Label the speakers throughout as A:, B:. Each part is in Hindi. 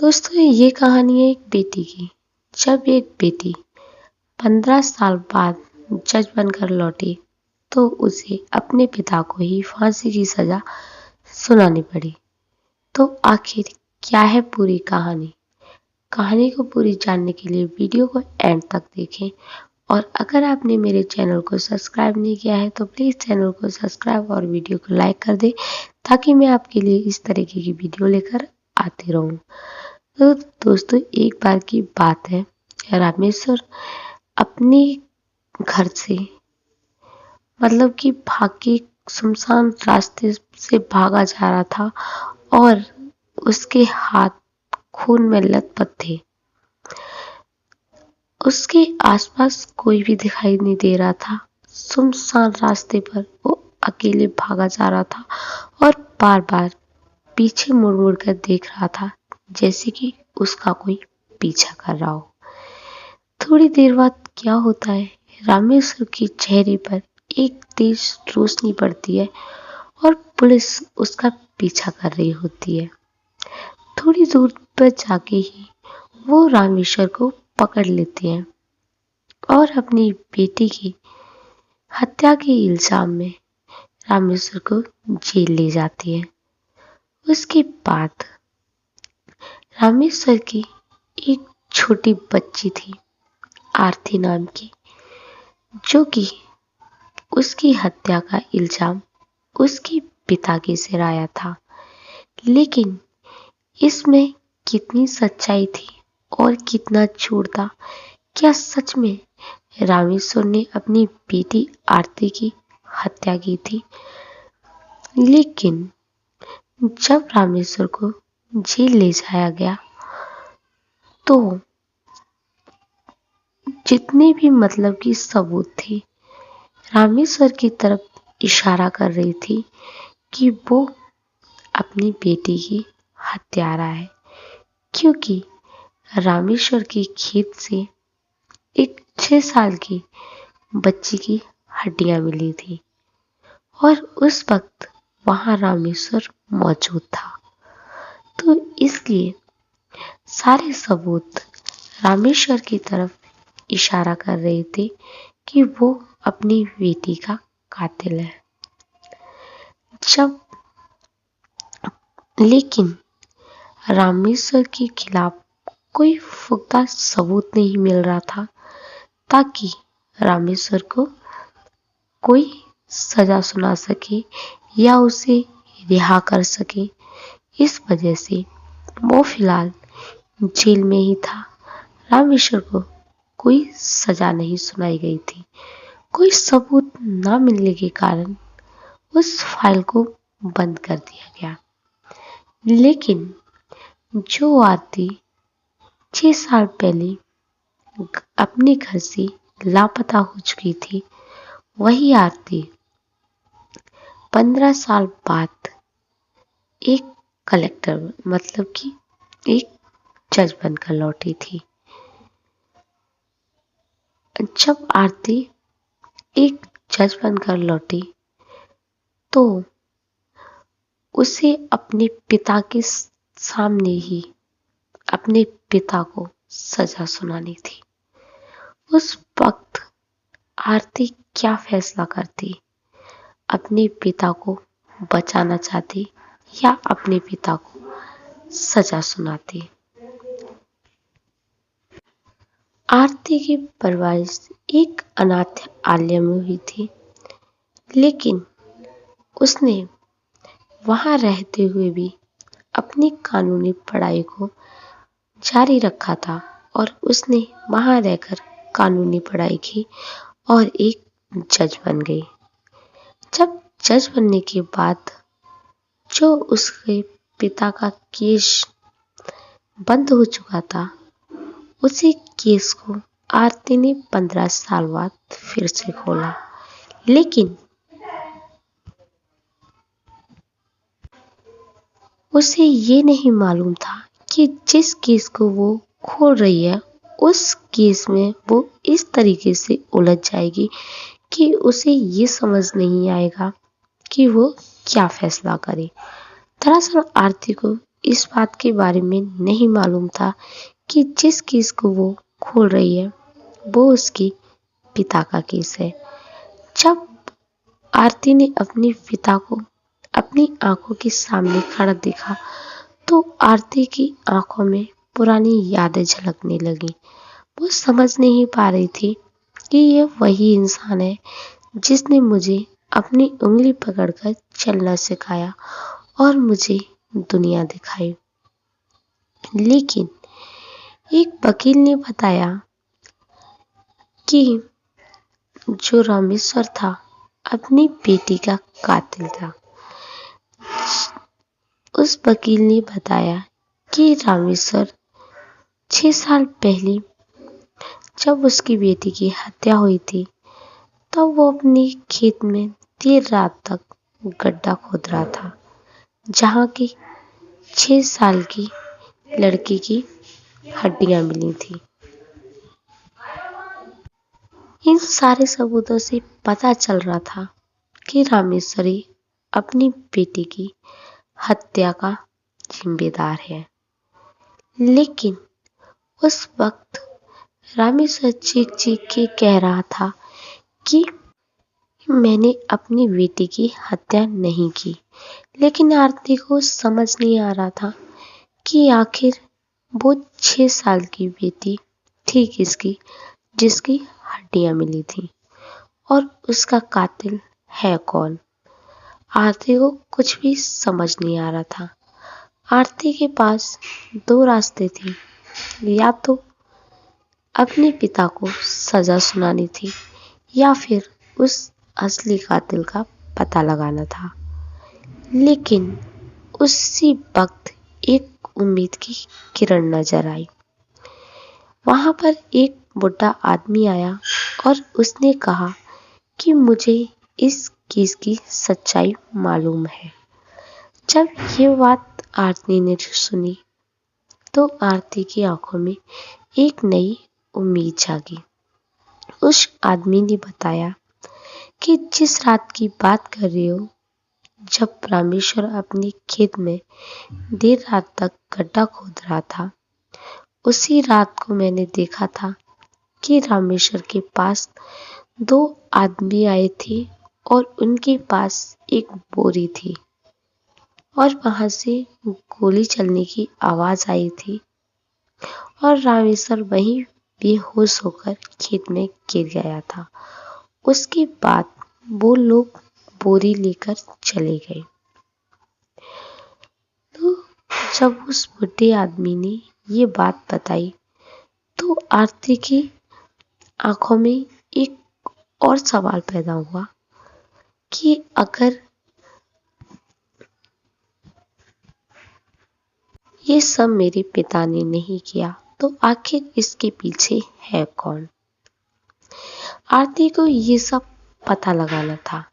A: दोस्तों ये कहानी है एक बेटी की। जब एक बेटी 15 साल बाद जज बनकर लौटी तो उसे अपने पिता को ही फांसी की सजा सुनानी पड़ी। तो आखिर क्या है पूरी कहानी? कहानी को पूरी जानने के लिए वीडियो को एंड तक देखें। और अगर आपने मेरे चैनल को सब्सक्राइब नहीं किया है तो प्लीज़ चैनल को सब्सक्राइब और वीडियो को लाइक कर दें, ताकि मैं आपके लिए इस तरीके की वीडियो लेकर आती रहूं। तो दोस्तों एक बार की बात है, रामेश्वर अपने घर से मतलब कि भाग के सुनसान रास्ते से भागा जा रहा था और उसके हाथ खून में लथपथ थे। उसके आसपास कोई भी दिखाई नहीं दे रहा था। सुनसान रास्ते पर वो अकेले भागा जा रहा था और बार बार पीछे मुड़ मुड़ कर देख रहा था, जैसे कि उसका कोई पीछा कर रहा हो। थोड़ी देर बाद क्या होता है, रामेश्वर के चेहरे पर एक तेज रोशनी पड़ती है और पुलिस उसका पीछा कर रही होती है। थोड़ी दूर पर जाके ही वो रामेश्वर को पकड़ लेते हैं और अपनी बेटी की हत्या के इल्जाम में रामेश्वर को जेल ले जाती है। उसके बाद रामेश्वर की एक छोटी बच्ची थी, आरती नाम की, जो कि उसकी हत्या का इल्जाम उसके पिता के सिर आया था। लेकिन इसमें कितनी सच्चाई थी और कितना झूठ था? क्या सच में रामेश्वर ने अपनी बेटी आरती की हत्या की थी? लेकिन जब रामेश्वर को जेल ले जाया गया तो जितने भी मतलब कि सबूत थे रामेश्वर की तरफ इशारा कर रही थी कि वो अपनी बेटी की हत्यारा है, क्योंकि रामेश्वर के खेत से एक 6 साल की बच्ची की हड्डियां मिली थी और उस वक्त वहां रामेश्वर मौजूद था। तो इसलिए सारे सबूत रामेश्वर की तरफ इशारा कर रहे थे कि वो अपनी बेटी का कातिल है। लेकिन रामेश्वर के खिलाफ कोई पुख्ता सबूत नहीं मिल रहा था ताकि रामेश्वर को कोई सजा सुना सके या उसे रिहा कर सके। इस वजह से वो फिलहाल जेल में ही था। रामेश्वर को कोई सजा नहीं सुनाई गई थी। कोई सबूत ना मिलने के कारण उस फाइल को बंद कर दिया गया। लेकिन जो आरती 6 साल पहले अपने घर से लापता हो चुकी थी, वही आरती 15 साल बाद एक कलेक्टर मतलब कि एक जज बनकर लौटी थी। जब आरती एक जज बनकर लौटी तो उसे अपने पिता के सामने ही अपने पिता को सजा सुनानी थी। उस वक्त आरती क्या फैसला करती? अपने पिता को बचाना चाहती या अपने पिता को सजा सुनाती? आरती की परवरिश एक अनाथालय में हुई थी, लेकिन उसने वहां रहते हुए भी अपनी कानूनी पढ़ाई को जारी रखा था और उसने वहां रहकर कानूनी पढ़ाई की और एक जज बन गई। जब जज बनने के बाद जो उसके पिता का केस बंद हो चुका था, उसी केस को आरती ने 15 साल बाद फिर से खोला। लेकिन उसे ये नहीं मालूम था कि जिस केस को वो खोल रही है उस केस में वो इस तरीके से उलझ जाएगी कि उसे ये समझ नहीं आएगा कि वो क्या फैसला करे। दरअसल आरती को इस बात के बारे में नहीं मालूम था कि जिस केस को वो खोल रही है वो उसके पिता का केस है। जब आरती ने अपने पिता को अपनी आंखों के सामने खड़ा देखा तो आरती की आंखों में पुरानी यादें झलकने लगी। वो समझ नहीं पा रही थी कि यह वही इंसान है जिसने मुझे अपनी उंगली पकड़कर चलना सिखाया और मुझे दुनिया दिखाई। लेकिन एक वकील ने बताया कि जो रामेश्वर था अपनी बेटी का कातिल था। उस वकील ने बताया कि रामेश्वर 6 साल पहले जब उसकी बेटी की हत्या हुई थी तब वो अपने खेत में देर रात तक गड्ढा खोद रहा था जहाँ की 6 साल की लड़की की हड्डियां मिली थी। इन सारे सबूतों से पता चल रहा था कि रामेश्वरी अपनी बेटी की हत्या का जिम्मेदार है। लेकिन उस वक्त रामेश्वर चीख चीख के कह रहा था कि मैंने अपनी बेटी की हत्या नहीं की। लेकिन आरती को समझ नहीं आ रहा था कि आखिर वो 6 साल की बेटी थी किसकी, जिसकी हड्डियां मिली थी, और उसका कातिल है कौन। आरती को कुछ भी समझ नहीं आ रहा था। आरती के पास 2 रास्ते थे, या तो अपने पिता को सजा सुनानी थी या फिर उस असली कातिल का पता लगाना था। लेकिन उसी वक्त एक उम्मीद की किरण नजर आई। वहां पर एक बुढ़ा आदमी आया और उसने कहा कि मुझे इस केस की सच्चाई मालूम है। जब ये बात आरती ने सुनी तो आरती की आंखों में एक नई उम्मीद जागी। उस आदमी ने बताया कि जिस रात की बात कर रही हो, जब रामेश्वर अपने खेत में देर रात तक गड्ढा खोद रहा था, उसी रात को मैंने देखा था कि रामेश्वर के पास 2 आदमी आए थे और उनके पास एक बोरी थी और वहां से गोली चलने की आवाज आई थी और रामेश्वर वहीं बेहोश होकर खेत में गिर गया था। उसके बाद वो लोग बोरी लेकर चले गए। तो जब उस बुढ़े आदमी ने ये बात बताई तो आरती की आंखों में एक और सवाल पैदा हुआ कि अगर ये सब मेरे पिता ने नहीं किया तो आखिर इसके पीछे है कौन। आरती को ये सब पता लगाना था।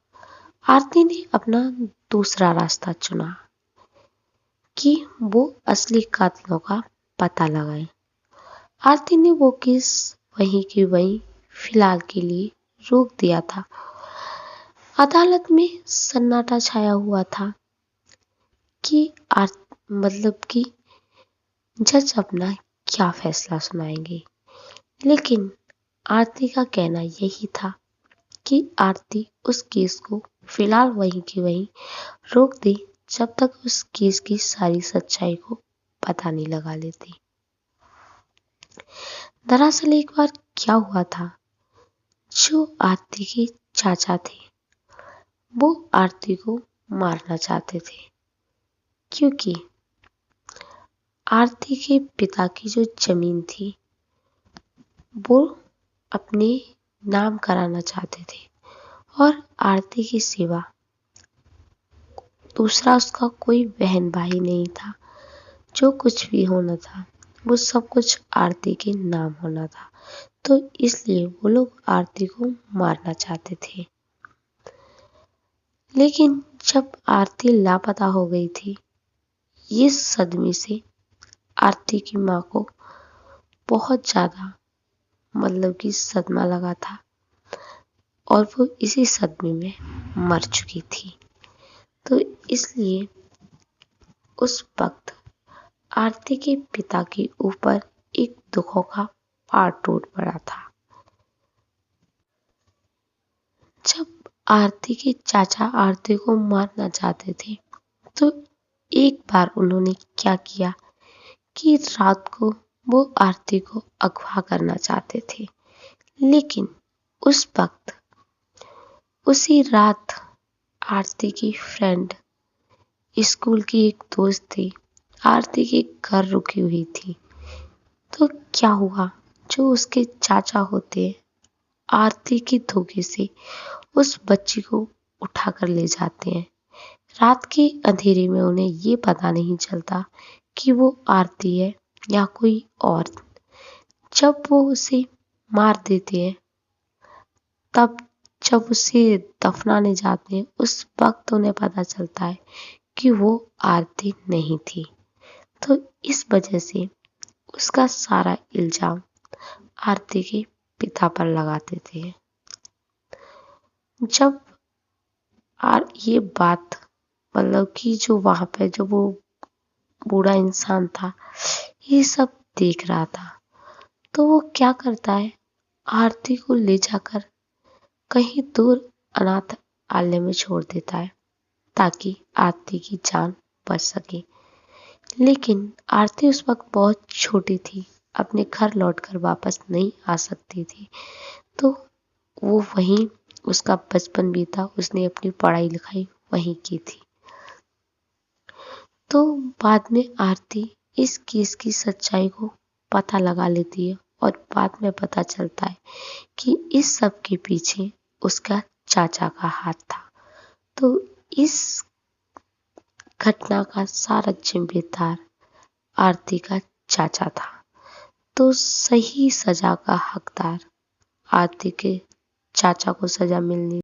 A: आरती ने अपना दूसरा रास्ता चुना कि वो असली कातिलों का पता लगाए। आरती ने वो केस वहीं की वहीं फिलहाल के लिए रोक दिया था। अदालत में सन्नाटा छाया हुआ था कि मतलब कि जज अपना क्या फैसला सुनाएंगे। लेकिन आरती का कहना यही था कि आरती उस केस को फिलहाल वहीं की वहीं रोक दे जब तक उस केस की सारी सच्चाई को पता नहीं लगा लेती। दरअसल एक बार क्या हुआ था, जो आरती के चाचा थे वो आरती को मारना चाहते थे, क्योंकि आरती के पिता की जो जमीन थी वो अपने नाम कराना चाहते थे और आरती की सिवा दूसरा उसका कोई बहन भाई नहीं था। जो कुछ भी होना था वो सब कुछ आरती के नाम होना था, तो इसलिए वो लोग आरती को मारना चाहते थे। लेकिन जब आरती लापता हो गई थी, इस सदमे से आरती की माँ को बहुत ज्यादा मतलब कि सदमा लगा था और वो इसी सदमे में मर चुकी थी। तो इसलिए उस वक्त आरती के पिता के ऊपर एक दुखों का पहाड़ टूट पड़ा था। जब आरती के चाचा आरती को मारना चाहते थे तो एक बार उन्होंने क्या किया कि रात को वो आरती को अगवा करना चाहते थे, लेकिन उस वक्त उसी रात आरती की फ्रेंड, स्कूल की एक दोस्त थी, आरती के घर रुकी हुई थी। तो क्या हुआ, जो उसके चाचा होते हैं, आरती के धोखे से उस बच्ची को उठाकर ले जाते हैं। रात के अंधेरे में उन्हें ये पता नहीं चलता कि वो आरती है या कोई और। जब वो उसे मार देते हैं, तब जब उसे दफनाने जाते हैं, उस वक्त उन्हें पता चलता है कि वो आरती नहीं थी। तो इस वजह से उसका सारा इल्जाम आरती के पिता पर लगाते थे। जब ये बात मतलब कि जो वहां पे जो वो बूढ़ा इंसान था ये सब देख रहा था, तो वो क्या करता है, आरती को ले जाकर कहीं दूर अनाथ आलय में छोड़ देता है ताकि आरती की जान बच सके। लेकिन आरती उस वक्त बहुत छोटी थी, अपने घर लौटकर वापस नहीं आ सकती थी। तो वो वहीं उसका बचपन बीता, उसने अपनी पढ़ाई लिखाई वहीं की थी। तो बाद में आरती इस केस की सच्चाई को पता लगा लेती है और बाद में पता चलता है कि इस सब के पीछे उसका चाचा का हाथ था। तो इस घटना का सारा जिम्मेदार आरती का चाचा था। तो सही सजा का हकदार आरती के चाचा को सजा मिलनी